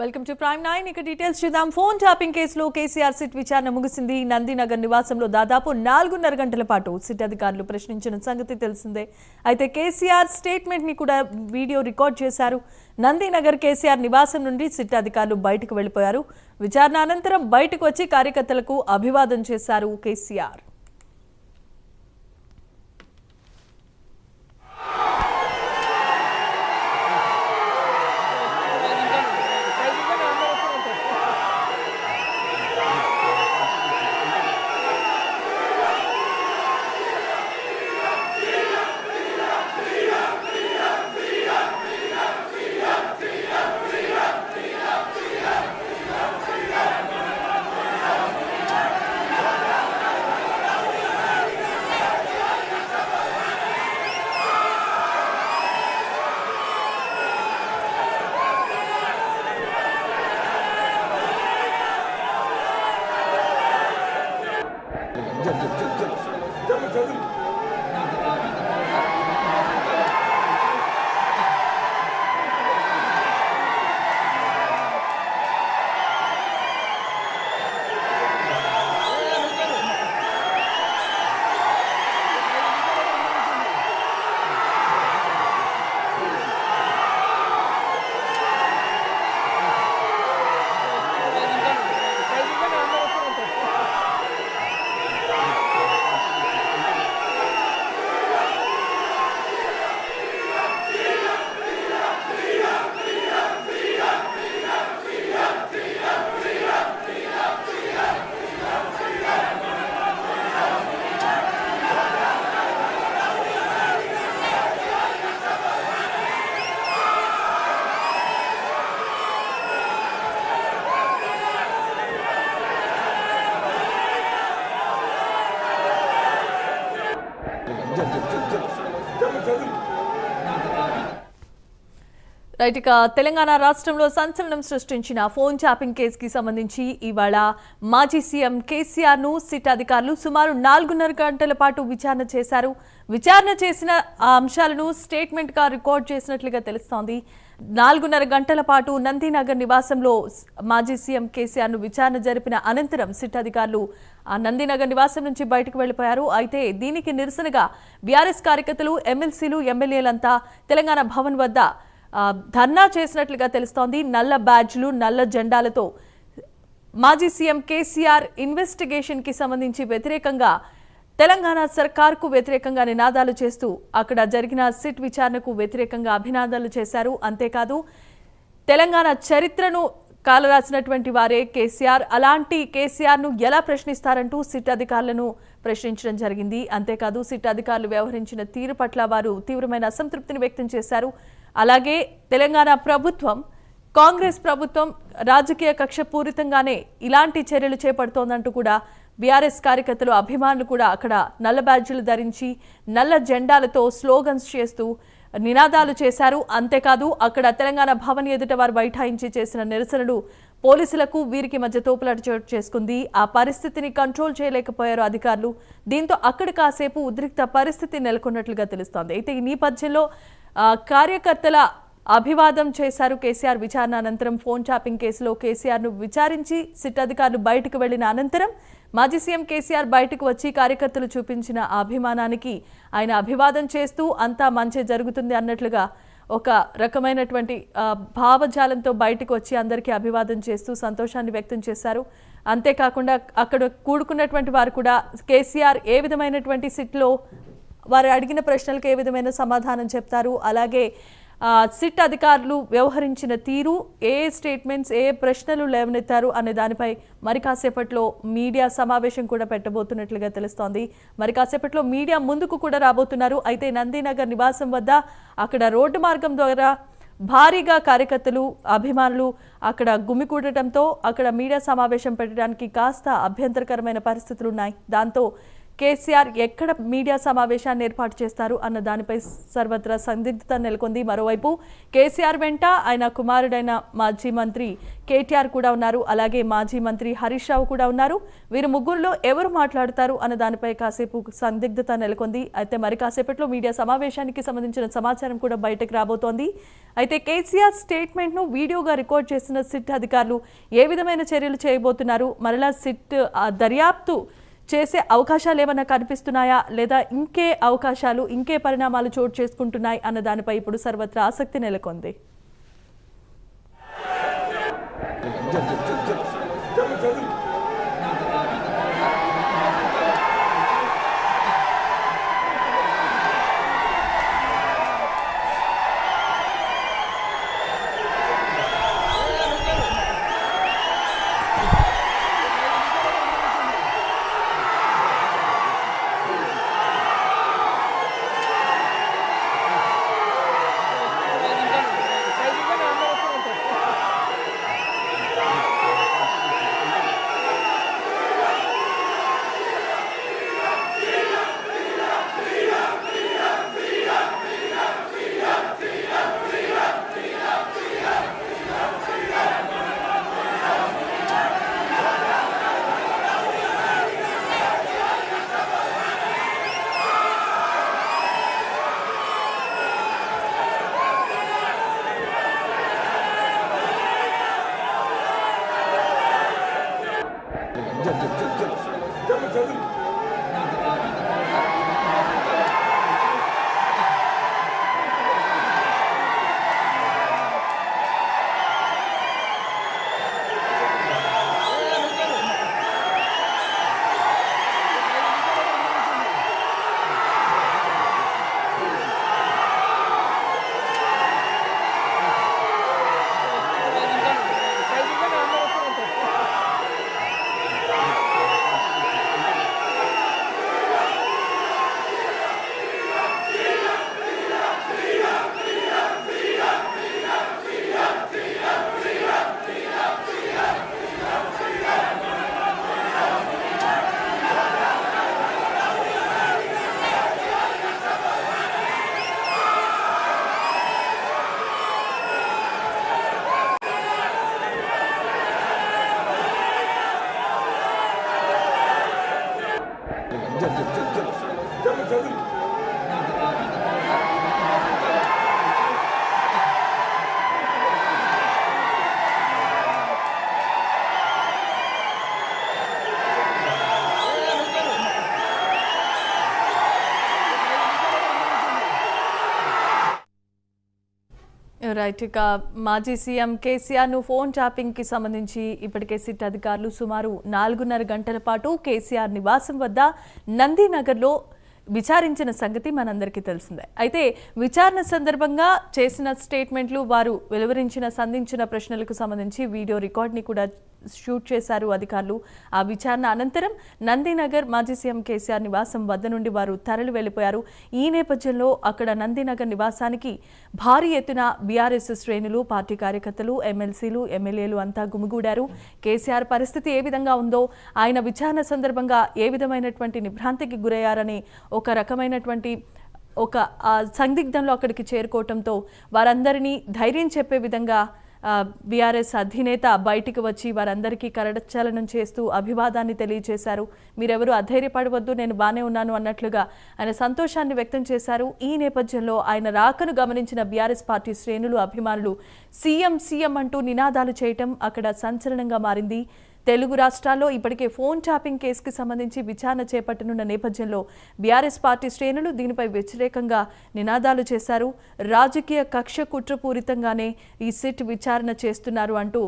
Welcome to prime 9 ఇక details చూద్దాం. Phone tapping కేసులో కేసీఆర్ సిట్ విచారణ ముగిసింది. నందినగర్ నివాసంలో దాదాపు 4.5 గంటల పాటు సిట్ అధికారులు ప్రశ్నించిన సంగతి తెలిసిందే. అయితే కేసీఆర్ స్టేట్మెంట్ ని కూడా వీడియో రికార్డ్ చేశారు. నందినగర్ కేసీఆర్ నివాసం నుండి సిట్ అధికారులు బయటకు వెళ్లిపోయారు. విచారణ అనంతరం బయటకు వచ్చి కార్యకర్తలకు అభివాదం చేశారు కేసీఆర్. రైట్, ఇక తెలంగాణ రాష్ట్రంలో సంచలనం సృష్టించిన ఫోన్ ట్యాపింగ్ కేసుకి సంబంధించి ఇవాళ మాజీ సీఎం కేసీఆర్ ను సిట్ అధికారులు సుమారు 4.5 గంటల పాటు విచారణ చేశారు. విచారణ చేసిన ఆ అంశాలను స్టేట్మెంట్ గా రికార్డ్ చేసినట్లుగా తెలుస్తోంది. 4.5 గంటల పాటు నందినగర్ నివాసంలో మాజీ సీఎం కేసీఆర్ ను విచారణ జరిపిన అనంతరం సిట్ అధికారులు ఆ నందినగర్ నివాసం నుంచి బయటకు వెళ్లిపోయారు. అయితే దీనికి నిరసనగా బీఆర్ఎస్ కార్యకర్తలు, ఎమ్మెల్సీలు, ఎమ్మెల్యేలంతా తెలంగాణ భవన్ వద్ద ధర్నా చేసినట్లుగా తెలుస్తోంది. నల్ల బ్యాడ్జ్లు, నల్ల జెండాలతో మాజీ సీఎం కేసీఆర్ ఇన్వెస్టిగేషన్ కి సంబంధించి వ్యతిరేకంగా, తెలంగాణ సర్కార్కు వ్యతిరేకంగా నినాదాలు చేస్తూ అక్కడ జరిగిన సిట్ విచారణకు వ్యతిరేకంగా అభినాదాలు చేశారు. అంతేకాదు తెలంగాణ చరిత్రను కాలరాసినటువంటి వారే కేసీఆర్, అలాంటి కేసీఆర్ ను ఎలా ప్రశ్నిస్తారంటూ సిట్ అధికారులను ప్రశ్నించడం జరిగింది. అంతేకాదు సిట్ అధికారులు వ్యవహరించిన తీరు పట్ల వారు తీవ్రమైన అసంతృప్తిని వ్యక్తం చేశారు. అలాగే తెలంగాణ ప్రభుత్వం, కాంగ్రెస్ ప్రభుత్వం రాజకీయ కక్ష పూరితంగానే ఇలాంటి చర్యలు చేపడుతోందంటూ కూడా బీఆర్ఎస్ కార్యకర్తలు, అభిమానులు కూడా అక్కడ నల్ల బ్యాడ్జీలు ధరించి నల్ల జెండాలతో స్లోగన్స్ చేస్తూ నినాదాలు చేశారు. అంతేకాదు అక్కడ తెలంగాణ భవన్ ఎదుట వారు బైఠాయించి చేసిన నిరసనలు పోలీసులకు వీరికి మధ్య తోపులాట చోటు చేసుకుంది. ఆ పరిస్థితిని కంట్రోల్ చేయలేకపోయారు అధికారులు. దీంతో అక్కడ కాసేపు ఉద్రిక్త పరిస్థితి నెలకొన్నట్లుగా తెలుస్తోంది. అయితే ఈ నేపథ్యంలో కార్యకర్తల అభివాదం చేశారు కేసీఆర్. విచారణ అనంతరం ఫోన్ ట్యాపింగ్ కేసులో కేసీఆర్ ను విచారించి సిట్ అధికారులు బయటకు వెళ్లిన అనంతరం మాజీ సీఎం కేసీఆర్ బయటకు వచ్చి కార్యకర్తలు చూపించిన అభిమానానికి ఆయన అభివాదం చేస్తూ అంతా మంచి జరుగుతుంది అన్నట్లుగా ఒక రకమైనటువంటి భావజాలంతో బయటకు వచ్చి అందరికీ అభివాదం చేస్తూ సంతోషాన్ని వ్యక్తం చేశారు. అంతేకాకుండా అక్కడ కూడుకున్నటువంటి వారు కూడా కేసీఆర్ ఏ విధమైనటువంటి సిట్లో వారు అడిగిన ప్రశ్నలకు ఏ విధమైన సమాధానం చెప్తారు, అలాగే సిట్ అధికారులు వ్యవహరించిన తీరు, ఏ స్టేట్మెంట్స్, ఏ ప్రశ్నలు లేవనెత్తారు అనే దానిపై మరి కాసేపట్లో మీడియా సమావేశం కూడా పెట్టబోతున్నట్లుగా తెలుస్తోంది. మరి కాసేపట్లో మీడియా ముందుకు కూడా రాబోతున్నారు. అయితే నందినగర్ నివాసం వద్ద అక్కడ రోడ్డు మార్గం ద్వారా భారీగా కార్యకర్తలు, అభిమానులు అక్కడ గుమికూడటంతో అక్కడ మీడియా సమావేశం పెట్టడానికి కాస్త అభ్యంతరకరమైన పరిస్థితులు ఉన్నాయి. దాంతో కేసీఆర్ ఎక్కడ మీడియా సమావేశాన్ని ఏర్పాటు చేస్తారు అన్న దానిపై సర్వత్రా సందిగ్ధత నెలకొంది. మరోవైపు కేసీఆర్ వెంట ఆయన కుమారుడైన మాజీ మంత్రి కేటీఆర్ కూడా ఉన్నారు, అలాగే మాజీ మంత్రి హరీష్ రావు కూడా ఉన్నారు. వీరు ముగ్గురులో ఎవరు మాట్లాడతారు అన్న దానిపై కాసేపు సందిగ్ధత నెలకొంది. అయితే మరి కాసేపట్లో మీడియా సమావేశానికి సంబంధించిన సమాచారం కూడా బయటకు రాబోతోంది. అయితే కేసీఆర్ స్టేట్మెంట్ ను వీడియోగా రికార్డ్ చేసిన సిట్ అధికారులు ఏ విధమైన చర్యలు చేయబోతున్నారు, మరలా సిట్ దర్యాప్తు చేసే అవకాశాలు ఏమైనా కనిపిస్తున్నాయా, లేదా ఇంకే పరిణామాలు చోటు చేసుకుంటున్నాయి అన్న దానిపై ఇప్పుడు సర్వత్రా ఆసక్తి నెలకొంది. రైట్. ఇక మాజీ సీఎం కేసీఆర్ ను ఫోన్ ట్యాపింగ్ కి సంబంధించి ఇప్పటికే సిట్ అధికారులు సుమారు 4.5 గంటల పాటు కేసీఆర్ నివాసం వద్ద నందీనగర్లో విచారించిన సంగతి మనందరికీ తెలిసిందే. అయితే విచారణ సందర్భంగా చేసిన స్టేట్మెంట్లు, వారు సంధించిన ప్రశ్నలకు సంబంధించి వీడియో రికార్డ్ని కూడా షూట్ చేశారు అధికారులు. ఆ విచారణ అనంతరం నందీనగర్ మాజీ సీఎం కేసీఆర్ నివాసం వద్ద నుండి వారు తరలి వెళ్లిపోయారు. ఈ నేపథ్యంలో అక్కడ నందీనగర్ నివాసానికి భారీ ఎత్తున బీఆర్ఎస్ శ్రేణులు, పార్టీ కార్యకర్తలు, ఎమ్మెల్సీలు, ఎమ్మెల్యేలు అంతా గుమిగూడారు. కేసీఆర్ పరిస్థితి ఏ విధంగా ఉందో, ఆయన విచారణ సందర్భంగా ఏ విధమైనటువంటి నిభ్రాంతికి గురయ్యారని ఒక రకమైనటువంటి సందిగ్ధంలో అక్కడికి చేరుకోవటంతో వారందరినీ ధైర్యం చెప్పే విధంగా బీఆర్ఎస్ అధినేత బయటికి వచ్చి వారందరికీ కరచాలనం చేస్తూ అభివాదాన్ని తెలియజేశారు. మీరెవరూ అధైర్యపడవద్దు, నేను బానే ఉన్నాను అన్నట్లుగా ఆయన సంతోషాన్ని వ్యక్తం చేశారు. ఈ నేపథ్యంలో ఆయన రాకను గమనించిన బీఆర్ఎస్ పార్టీ శ్రేణులు, అభిమానులు సీఎం సీఎం అంటూ నినాదాలు చేయటం అక్కడ సంచలనంగా మారింది. తెలుగు రాష్ట్రాల్లో ఇప్పటికే ఫోన్ ట్యాపింగ్ కేసుకి సంబంధించి విచారణ చేపట్టనున్న నేపథ్యంలో బీఆర్ఎస్ పార్టీ శ్రేణులు దీనిపై వ్యతిరేకంగా నినాదాలు చేశారు. రాజకీయ కక్ష కుట్రపూరితంగానే ఈ సిట్ విచారణ చేస్తున్నారు అంటూ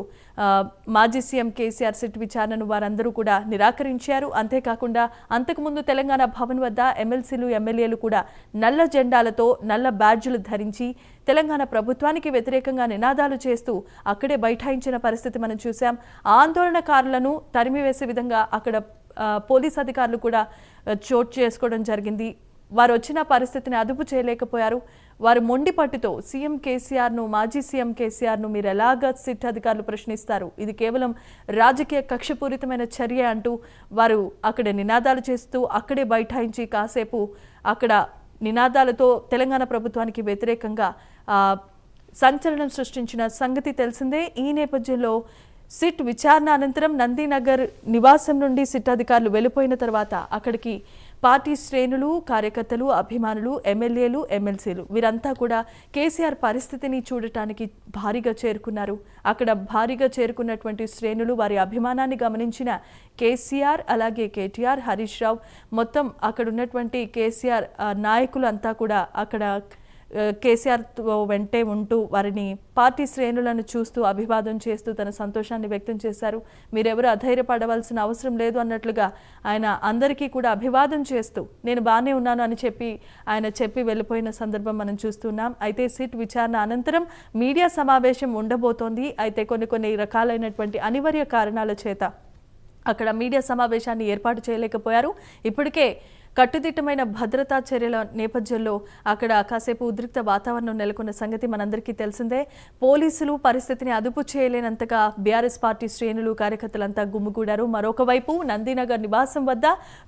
మాజీ సీఎం కేసీఆర్ సిట్ విచారణను వారందరూ కూడా నిరాకరించారు. అంతేకాకుండా అంతకుముందు తెలంగాణ భవన్ వద్ద ఎమ్మెల్సీలు, ఎమ్మెల్యేలు కూడా నల్ల జెండాలతో, నల్ల బ్యాడ్జీలు ధరించి తెలంగాణ ప్రభుత్వానికి వ్యతిరేకంగా నినాదాలు చేస్తూ అక్కడే బైఠాయించిన పరిస్థితి మనం చూసాం. ఆందోళనకారులను తరిమివేసే విధంగా అక్కడ పోలీస్ అధికారులు కూడా చోటు చేసుకోవడం జరిగింది. వారు వచ్చిన పరిస్థితిని అదుపు చేయలేకపోయారు. వారు మొండి పట్టుతో సీఎం కేసీఆర్ను, మాజీ సీఎం కేసీఆర్ను మీరు ఎలాగ సిట్ అధికారులు ప్రశ్నిస్తారు, ఇది కేవలం రాజకీయ కక్షపూరితమైన చర్య అంటూ వారు అక్కడ నినాదాలు చేస్తూ అక్కడే బైఠాయించి కాసేపు అక్కడ నినాదాలతో తెలంగాణ ప్రభుత్వానికి వ్యతిరేకంగా సంచలనం సృష్టించిన సంగతి తెలిసిందే. ఈ నేపథ్యంలో సిట్ విచారణ అనంతరం నందీనగర్ నివాసం నుండి సిట్ అధికారులు వెళ్ళిపోయిన తర్వాత అక్కడికి పార్టీ శ్రేణులు, కార్యకర్తలు, అభిమానులు, ఎమ్మెల్యేలు, ఎమ్మెల్సీలు వీరంతా కూడా కేసీఆర్ పరిస్థితిని చూడటానికి భారీగా చేరుకున్నారు. అక్కడ భారీగా చేరుకున్నటువంటి శ్రేణులు వారి అభిమానాన్ని గమనించిన కేసీఆర్, అలాగే కేటీఆర్, హరీష్ రావు, మొత్తం అక్కడ ఉన్నటువంటి కేసీఆర్ నాయకులు అంతా కూడా అక్కడ కేసీఆర్ వెంటే ఉంటూ వారిని పార్టీ శ్రేణులను చూస్తూ అభివాదం చేస్తూ తన సంతోషాన్ని వ్యక్తం చేశారు. మీరెవరు అధైర్యపడవలసిన అవసరం లేదు అన్నట్లుగా ఆయన అందరికీ కూడా అభివాదం చేస్తూ నేను బాగానే ఉన్నాను అని చెప్పి వెళ్ళిపోయిన సందర్భం మనం చూస్తున్నాం. అయితే సిట్ విచారణ అనంతరం మీడియా సమావేశం ఉండబోతోంది. అయితే కొన్ని రకాలైనటువంటి అనివార్య కారణాల చేత అక్కడ మీడియా సమావేశాన్ని ఏర్పాటు చేయలేకపోయారు. ఇప్పటికే కట్టుదిట్టమైన భద్రతా చర్యల నేపథ్యంలో అక్కడ కాసేపు ఉద్రిక్త వాతావరణం నెలకొన్న సంగతి మనందరికీ తెలిసిందే. పోలీసులు పరిస్థితిని అదుపు చేయలేనంతగా బీఆర్ఎస్ పార్టీ శ్రేణులు, కార్యకర్తలంతా గుమ్మిగూడారు. మరొక వైపు నందీనగర్ నివాసం వద్ద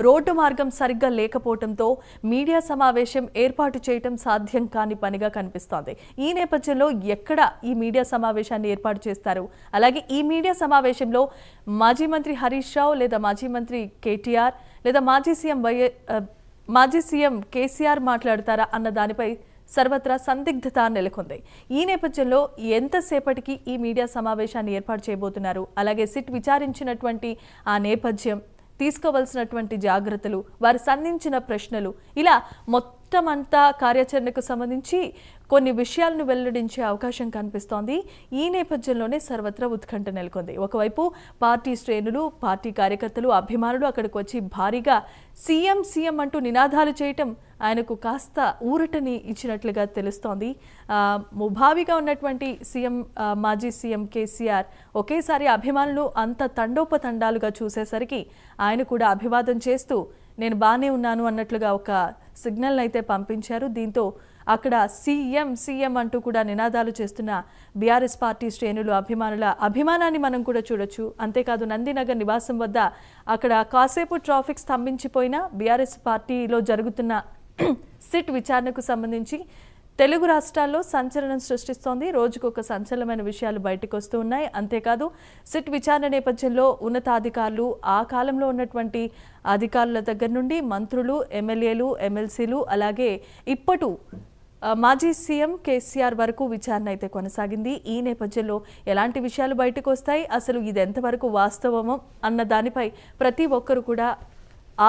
రోడ్డు మార్గం సరిగ్గా లేకపోవడంతో మీడియా సమావేశం ఏర్పాటు చేయడం సాధ్యం కాని పనిగా కనిపిస్తోంది. ఈ నేపథ్యంలో ఎక్కడ ఈ మీడియా సమావేశాన్ని ఏర్పాటు చేస్తారు, అలాగే ఈ మీడియా సమావేశంలో మాజీ మంత్రి హరీష్ రావు లేదా మాజీ మంత్రి కేటీఆర్ లేదా మాజీ సీఎం కేసీఆర్ మాట్లాడతారా అన్న దానిపై సర్వత్రా సందిగ్ధత నెలకొంది. ఈ నేపథ్యంలో ఎంతసేపటికి ఈ మీడియా సమావేశాన్ని ఏర్పాటు చేయబోతున్నారు, అలాగే సిట్ విచారించినటువంటి ఆ నేపథ్యం, తీసుకోవాల్సినటువంటి జాగ్రత్తలు, వారు సంధించిన ప్రశ్నలు, ఇలా మొత్తం అంతా కార్యాచరణకు సంబంధించి కొన్ని విషయాలను వెల్లడించే అవకాశం కనిపిస్తోంది. ఈ నేపథ్యంలోనే సర్వత్రా ఉత్కంఠ నెలకొంది. ఒకవైపు పార్టీ శ్రేణులు, పార్టీ కార్యకర్తలు, అభిమానులు అక్కడికి వచ్చి భారీగా సీఎం సీఎం అంటూ నినాదాలు చేయటం ఆయనకు కాస్త ఊరటని ఇచ్చినట్లుగా తెలుస్తోంది. ముభావిగా ఉన్నటువంటి మాజీ సీఎం కేసీఆర్ ఒకేసారి అభిమానులు అంత తండోపతండాలుగా చూసేసరికి ఆయన కూడా అభివాదం చేస్తూ నేను బాగానే ఉన్నాను అన్నట్లుగా ఒక సిగ్నల్ అయితే పంపించారు. దీంతో అక్కడ సీఎం సీఎం అంటూ కూడా నినాదాలు చేస్తున్న బీఆర్ఎస్ పార్టీ శ్రేణులు, అభిమానుల అభిమానాన్ని మనం కూడా చూడొచ్చు. అంతేకాదు నందీనగర్ నివాసం వద్ద అక్కడ కాసేపు ట్రాఫిక్ స్తంభించిపోయిన బీఆర్ఎస్ పార్టీలో జరుగుతున్న సిట్ విచారణకు సంబంధించి తెలుగు రాష్ట్రాల్లో సంచలనం సృష్టిస్తోంది. రోజుకొక సంచలనమైన విషయాలు బయటకు వస్తూ ఉన్నాయి. అంతేకాదు సిట్ విచారణ నేపథ్యంలో ఉన్నతాధికారులు, ఆ కాలంలో ఉన్నటువంటి అధికారుల దగ్గర నుండి మంత్రులు, ఎమ్మెల్యేలు, ఎమ్మెల్సీలు, అలాగే ఇప్పటి మాజీ సీఎం కేసీఆర్ వరకు విచారణ అయితే కొనసాగింది. ఈ నేపథ్యంలో ఎలాంటి విషయాలు బయటకు వస్తాయి, అసలు ఇది ఎంతవరకు వాస్తవమో అన్న దానిపై ప్రతి ఒక్కరు కూడా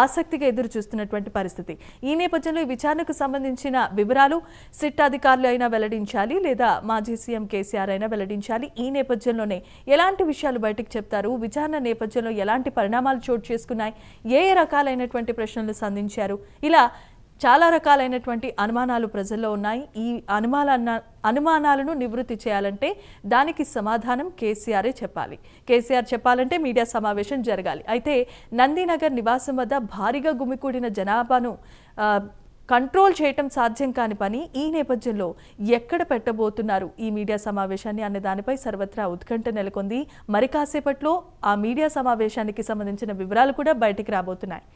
ఆసక్తిగా ఎదురు చూస్తున్నటువంటి పరిస్థితి. ఈ నేపథ్యంలో ఈ విచారణకు సంబంధించిన వివరాలు సిట్ అధికారులు అయినా వెల్లడించాలి, లేదా మాజీ సీఎం కేసీఆర్ అయినా వెల్లడించాలి. ఈ నేపథ్యంలోనే ఎలాంటి విషయాలు బయటకు చెప్తారు, విచారణ నేపథ్యంలో ఎలాంటి పరిణామాలు చోటు చేసుకున్నాయి, ఏ రకాలైనటువంటి ప్రశ్నలు సంధించారు, ఇలా చాలా రకాలైనటువంటి అనుమానాలు ప్రజల్లో ఉన్నాయి. ఈ అనుమానాలను నివృత్తి చేయాలంటే దానికి సమాధానం కేసీఆరే చెప్పాలి. కేసీఆర్ చెప్పాలంటే మీడియా సమావేశం జరగాలి. అయితే నందీనగర్ నివాసం వద్ద భారీగా గుమికూడిన జనాభాను కంట్రోల్ చేయటం సాధ్యం కాని పని. ఈ నేపథ్యంలో ఎక్కడ పెట్టబోతున్నారు ఈ మీడియా సమావేశాన్ని అనే దానిపై సర్వత్రా ఉత్కంఠ నెలకొంది. మరి కాసేపట్లో ఆ మీడియా సమావేశానికి సంబంధించిన వివరాలు కూడా బయటికి రాబోతున్నాయి.